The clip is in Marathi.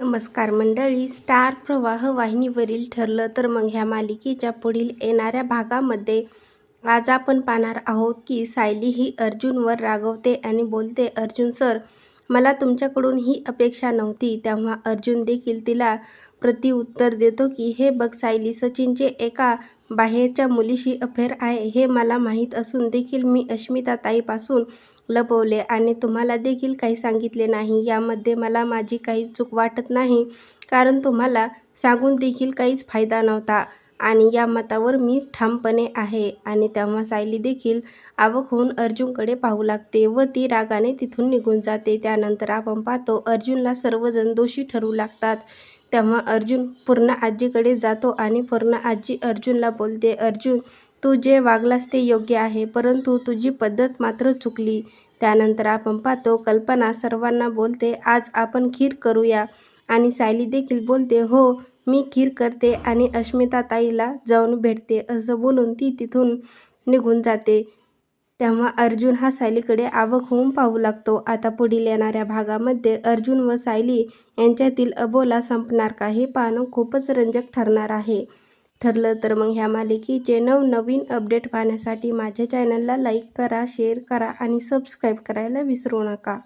नमस्कार मंडळी, स्टार प्रवाह वाहिनीवरील ठरलं तर मग ह्या मालिकेच्या पुढील येणाऱ्या भागामध्ये आज आपण पाहणार आहोत की सायली ही अर्जुनवर रागवते आणि बोलते, अर्जुन सर, मला तुमच्याकडून ही अपेक्षा नव्हती. तेव्हा अर्जुन देखील तिला प्रत्युत्तर देतो की हे बघ सायली, सचिनचे एका बाहेरच्या मुलीशी अफेअर आहे हे मला माहीत असून देखील मी अस्मिता ताईपासून लपवले आणि तुम्हाला देखील काही सांगितले नाही. यामध्ये मला माझी काही चूक वाटत नाही, कारण तुम्हाला सांगून देखील काहीच फायदा नव्हता आणि या मतावर मी ठामपणे आहे. आणि तेव्हा सायली देखील अवाक होऊन अर्जुनकडे पाहू लागते व ती रागाने तिथून निघून जाते. त्यानंतर आपण पाहतो अर्जुनला सर्वजण दोषी ठरवू लागतात. तेव्हा अर्जुन पूर्ण आजीकडे जातो आणि पूर्ण आजी अर्जुनला बोलते, अर्जुन, तू जे वागलास ते योग्य आहे, परंतु तुझी पद्धत मात्र चुकली. त्यानंतर आपण पाहतो कल्पना सर्वांना बोलते, आज आपण खीर करूया. आणि सायली देखील बोलते, हो मी खीर करते आणि अस्मिता ताईला जाऊन भेटते. असं बोलून ती तिथून निघून जाते. तेव्हा अर्जुन हा सायलीकडे अवाक होऊन पाहू लागतो. आता पुढील येणाऱ्या भागामध्ये अर्जुन व सायली यांच्यातील अबोला संपणार का हे पाहणं खूपच रंजक ठरणार आहे. ठरलं तर मग ह्या मालिकेचे नवनवीन अपडेट पाहण्यासाठी माझ्या चॅनलला लाईक करा, शेअर करा आणि सबस्क्राईब करायला विसरू नका.